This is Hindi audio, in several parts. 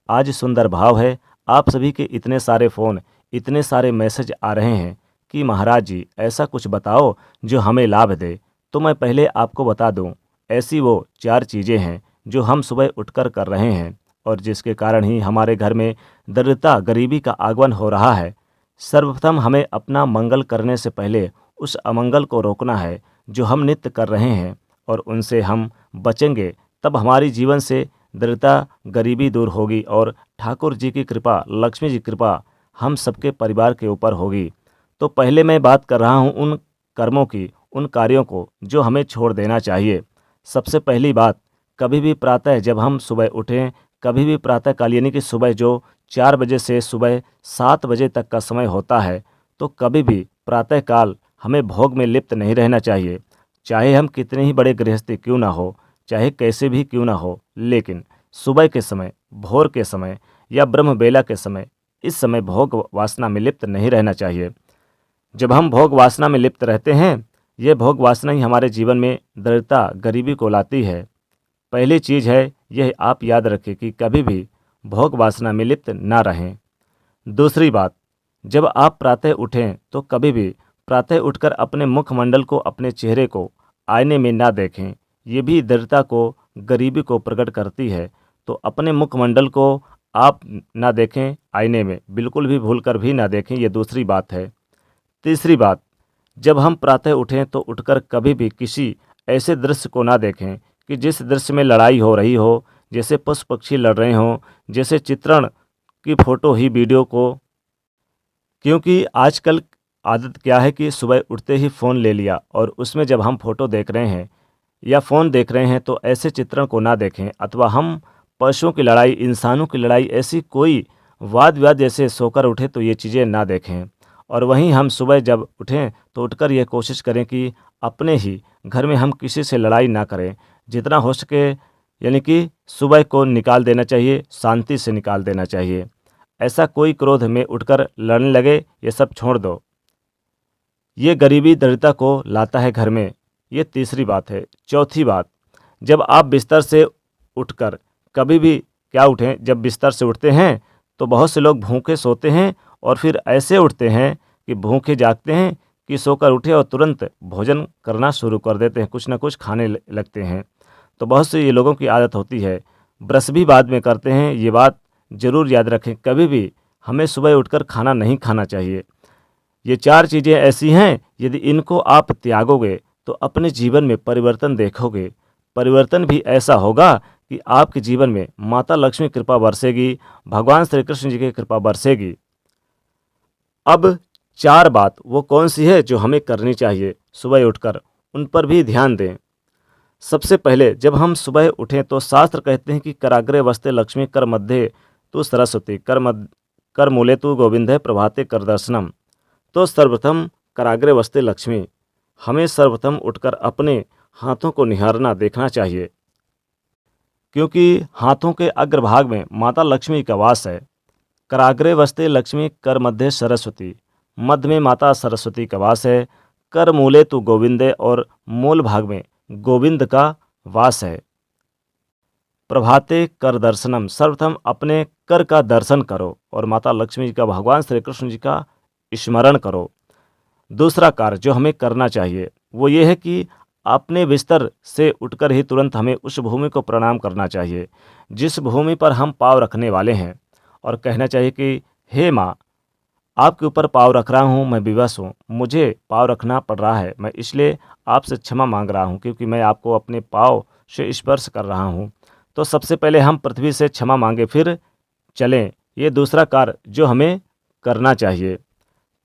आज सुंदर भाव है, आप सभी के इतने सारे फ़ोन, इतने सारे मैसेज आ रहे हैं कि महाराज जी ऐसा कुछ बताओ जो हमें लाभ दे। तो मैं पहले आपको बता दूं, ऐसी वो 4 चीज़ें हैं जो हम सुबह उठकर कर रहे हैं और जिसके कारण ही हमारे घर में दरिद्रता, गरीबी का आगमन हो रहा है। सर्वप्रथम हमें अपना मंगल करने से पहले उस अमंगल को रोकना है जो हम नित्य कर रहे हैं, और उनसे हम बचेंगे तब हमारी जीवन से दरिद्रता, गरीबी दूर होगी और ठाकुर जी की कृपा, लक्ष्मी जी की कृपा हम सबके परिवार के ऊपर होगी। तो पहले मैं बात कर रहा हूँ उन कर्मों की, उन कार्यों को जो हमें छोड़ देना चाहिए। सबसे पहली बात, कभी भी प्रातः जब हम सुबह उठें, कभी भी प्रातःकाल यानी कि सुबह जो 4 बजे से सुबह 7 बजे तक का समय होता है, तो कभी भी प्रातःकाल हमें भोग में लिप्त नहीं रहना चाहिए। चाहे हम कितने ही बड़े गृहस्थी क्यों ना हो, चाहे कैसे भी क्यों ना हो, लेकिन सुबह के समय, भोर के समय या ब्रह्म बेला के समय, इस समय भोग वासना में लिप्त नहीं रहना चाहिए। जब हम भोग वासना में लिप्त रहते हैं, यह भोग वासना ही हमारे जीवन में दरिद्रता, गरीबी को लाती है। पहली चीज़ है यह, आप याद रखें कि कभी भी भोग वासना में लिप्त ना रहें। दूसरी बात, जब आप प्रातः उठें तो कभी भी प्रातः उठकर अपने मुखमंडल को, अपने चेहरे को आईने में ना देखें। ये भी दरिद्रता को, गरीबी को प्रकट करती है। तो अपने मुखमंडल को आप ना देखें आईने में, बिल्कुल भी भूल कर भी ना देखें, ये दूसरी बात है। तीसरी बात, जब हम प्रातः उठें तो उठकर कभी भी किसी ऐसे दृश्य को ना देखें कि जिस दृश्य में लड़ाई हो रही हो, जैसे पशु पक्षी लड़ रहे हों, जैसे चित्रण की फ़ोटो ही वीडियो को। क्योंकि आजकल आदत क्या है कि सुबह उठते ही फ़ोन ले लिया और उसमें जब हम फ़ोटो देख रहे हैं या फ़ोन देख रहे हैं तो ऐसे चित्रण को ना देखें, अथवा हम पशुओं की लड़ाई, इंसानों की लड़ाई, ऐसी कोई वाद विवाद जैसे सोकर उठे तो ये चीज़ें ना देखें। और वहीं हम सुबह जब उठें तो उठकर ये कोशिश करें कि अपने ही घर में हम किसी से लड़ाई ना करें। जितना हो सके यानी कि सुबह को निकाल देना चाहिए, शांति से निकाल देना चाहिए। ऐसा कोई क्रोध में उठकर लड़ने लगे, ये सब छोड़ दो। ये गरीबी, दरिद्रता को लाता है घर में। ये तीसरी बात है। चौथी बात, जब आप बिस्तर से उठकर कभी भी क्या उठें, जब बिस्तर से उठते हैं तो बहुत से लोग भूखे सोते हैं और फिर ऐसे उठते हैं कि भूखे जागते हैं कि सोकर उठे और तुरंत भोजन करना शुरू कर देते हैं, कुछ ना कुछ खाने लगते हैं। तो बहुत से ये लोगों की आदत होती है, ब्रश भी बाद में करते हैं। ये बात ज़रूर याद रखें, कभी भी हमें सुबह उठकर खाना नहीं खाना चाहिए। ये 4 चीज़ें ऐसी हैं, यदि इनको आप त्यागोगे तो अपने जीवन में परिवर्तन देखोगे। परिवर्तन भी ऐसा होगा कि आपके जीवन में माता लक्ष्मी कृपा बरसेगी, भगवान श्री कृष्ण जी की कृपा बरसेगी। अब 4 बात वो कौन सी है जो हमें करनी चाहिए सुबह उठकर, उन पर भी ध्यान दें। सबसे पहले जब हम सुबह उठें तो शास्त्र कहते हैं कि कराग्रे वस्ते लक्ष्मी, कर मध्य तू सरस्वती, कर मूले तू गोविंद, प्रभाते कर दर्शनम। तो सर्वप्रथम कराग्रे वस्ते लक्ष्मी, हमें सर्वप्रथम उठकर अपने हाथों को निहारना, देखना चाहिए, क्योंकि हाथों के अग्रभाग में माता लक्ष्मी का वास है। कराग्रे वस्ते लक्ष्मी, कर मध्य सरस्वती, मध्य में माता सरस्वती का वास है। कर मूले तू गोविंदे, और मूल भाग में गोविंद का वास है। प्रभाते कर दर्शनम, सर्वप्रथम अपने कर का दर्शन करो और माता लक्ष्मी जी का, भगवान श्री कृष्ण जी का स्मरण करो। दूसरा कार्य जो हमें करना चाहिए वो ये है कि अपने बिस्तर से उठकर ही तुरंत हमें उस भूमि को प्रणाम करना चाहिए जिस भूमि पर हम पाँव रखने वाले हैं, और कहना चाहिए कि हे माँ, आपके ऊपर पाँव रख रहा हूँ, मैं विवश हूँ, मुझे पाँव रखना पड़ रहा है, मैं इसलिए आपसे क्षमा मांग रहा हूँ क्योंकि मैं आपको अपने पाँव से स्पर्श कर रहा हूँ। तो सबसे पहले हम पृथ्वी से क्षमा मांगे फिर चलें। ये दूसरा कार्य जो हमें करना चाहिए।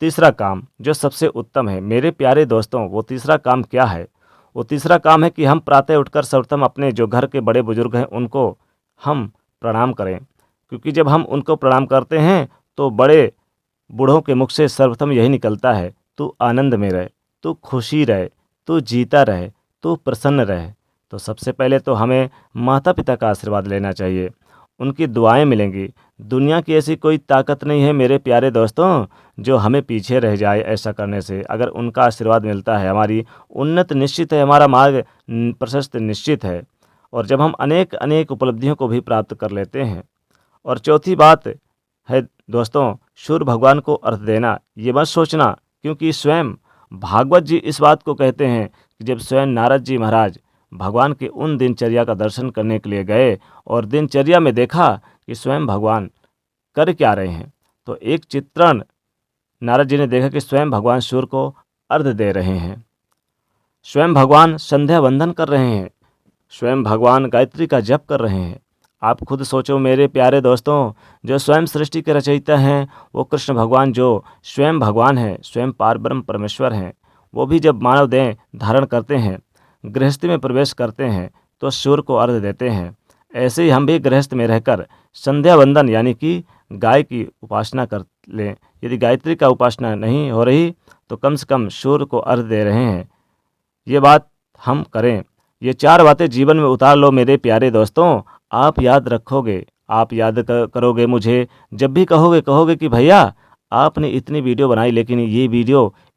तीसरा काम जो सबसे उत्तम है मेरे प्यारे दोस्तों, वो तीसरा काम क्या है? वो तीसरा काम है कि हम प्रातः उठकर सर्वप्रथम अपने जो घर के बड़े बुजुर्ग हैं उनको हम प्रणाम करें, क्योंकि जब हम उनको प्रणाम करते हैं तो बड़े बूढ़ों के मुख से सर्वप्रथम यही निकलता है, तू आनंद में रहे, तू खुशी रहे, तू जीता रहे, तू प्रसन्न रहे। तो सबसे पहले तो हमें माता पिता का आशीर्वाद लेना चाहिए, उनकी दुआएं मिलेंगी। दुनिया की ऐसी कोई ताकत नहीं है मेरे प्यारे दोस्तों जो हमें पीछे रह जाए ऐसा करने से। अगर उनका आशीर्वाद मिलता है, हमारी उन्नत निश्चित है, हमारा मार्ग प्रशस्त निश्चित है। और जब हम अनेक अनेक उपलब्धियों को भी प्राप्त कर लेते हैं और चौथी बात है दोस्तों, सूर्य भगवान को अर्घ देना। ये मत सोचना, क्योंकि स्वयं भागवत जी इस बात को कहते हैं कि जब स्वयं नारद जी महाराज भगवान के उन दिनचर्या का दर्शन करने के लिए गए और दिनचर्या में देखा कि स्वयं भगवान कर क्या रहे हैं, तो एक चित्रण नारद जी ने देखा कि स्वयं भगवान सूर्य को अर्घ दे रहे हैं, स्वयं भगवान संध्या वंदन कर रहे हैं, स्वयं भगवान गायत्री का जप कर रहे हैं। आप खुद सोचो मेरे प्यारे दोस्तों, जो स्वयं सृष्टि के रचयिता हैं वो कृष्ण भगवान, जो स्वयं भगवान हैं, स्वयं पारब्रह्म परमेश्वर हैं, वो भी जब मानव देह धारण करते हैं, गृहस्थी में प्रवेश करते हैं तो सूर्य को अर्घ देते हैं। ऐसे ही हम भी गृहस्थ में रहकर संध्या वंदन यानी कि गाय की उपासना कर लें। यदि गायत्री का उपासना नहीं हो रही तो कम से कम सूर्य को अर्घ दे रहे हैं, ये बात हम करें। ये 4 बातें जीवन में उतार लो मेरे प्यारे दोस्तों। आप याद रखोगे, आप याद करोगे मुझे जब भी कहोगे कि भैया आपने इतनी वीडियो बनाई, लेकिन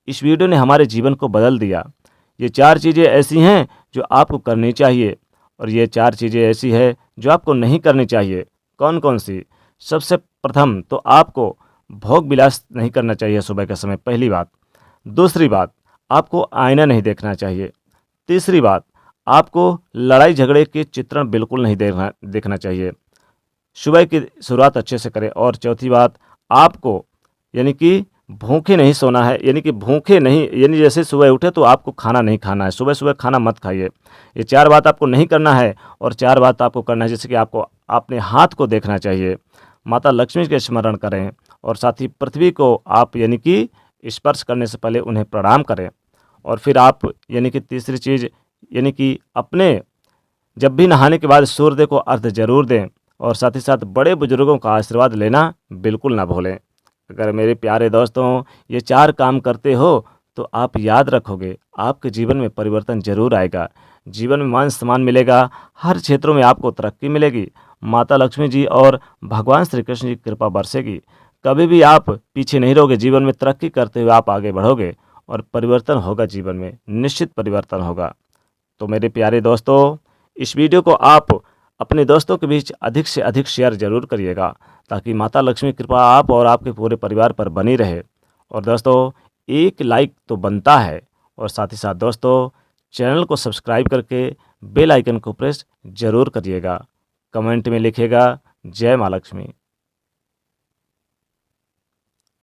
इस वीडियो ने हमारे जीवन को बदल दिया। ये 4 चीज़ें ऐसी हैं जो आपको करनी चाहिए और ये 4 चीज़ें ऐसी है जो आपको नहीं करनी चाहिए। कौन कौन सी? सबसे प्रथम तो आपको भोग विलास नहीं करना चाहिए सुबह के समय, पहली बात। दूसरी बात, आपको आईना नहीं देखना चाहिए। तीसरी बात, आपको लड़ाई झगड़े के चित्रण बिल्कुल नहीं देखना चाहिए। सुबह की शुरुआत अच्छे से करें। और चौथी बात, आपको यानी कि भूखे नहीं सोना है, यानी कि भूखे नहीं, यानी जैसे सुबह उठे तो आपको खाना नहीं खाना है, सुबह सुबह खाना मत खाइए। ये 4 बात आपको नहीं करना है। और 4 बात आपको करना है, जैसे कि आपको अपने हाथ को देखना चाहिए, माता लक्ष्मी के स्मरण करें और साथ ही पृथ्वी को आप यानी कि स्पर्श करने से पहले उन्हें प्रणाम करें। और फिर आप यानी कि तीसरी चीज़ यानी कि अपने जब भी नहाने के बाद सूर्यदेव को अर्घ्य जरूर दें और साथ ही साथ बड़े बुजुर्गों का आशीर्वाद लेना बिल्कुल ना भूलें। अगर मेरे प्यारे दोस्तों ये 4 काम करते हो तो आप याद रखोगे, आपके जीवन में परिवर्तन जरूर आएगा, जीवन में मान सम्मान मिलेगा, हर क्षेत्रों में आपको तरक्की मिलेगी, माता लक्ष्मी जी और भगवान श्री कृष्ण जी की कृपा बरसेगी। कभी भी आप पीछे नहीं रहोगे, जीवन में तरक्की करते हुए आप आगे बढ़ोगे और परिवर्तन होगा, जीवन में निश्चित परिवर्तन होगा। तो मेरे प्यारे दोस्तों, इस वीडियो को आप अपने दोस्तों के बीच अधिक से अधिक शेयर जरूर करिएगा, ताकि माता लक्ष्मी की कृपा आप और आपके पूरे परिवार पर बनी रहे। और दोस्तों, एक लाइक तो बनता है और साथ ही साथ दोस्तों चैनल को सब्सक्राइब करके बेल आइकन को प्रेस जरूर करिएगा। कमेंट में लिखिएगा जय माँ लक्ष्मी।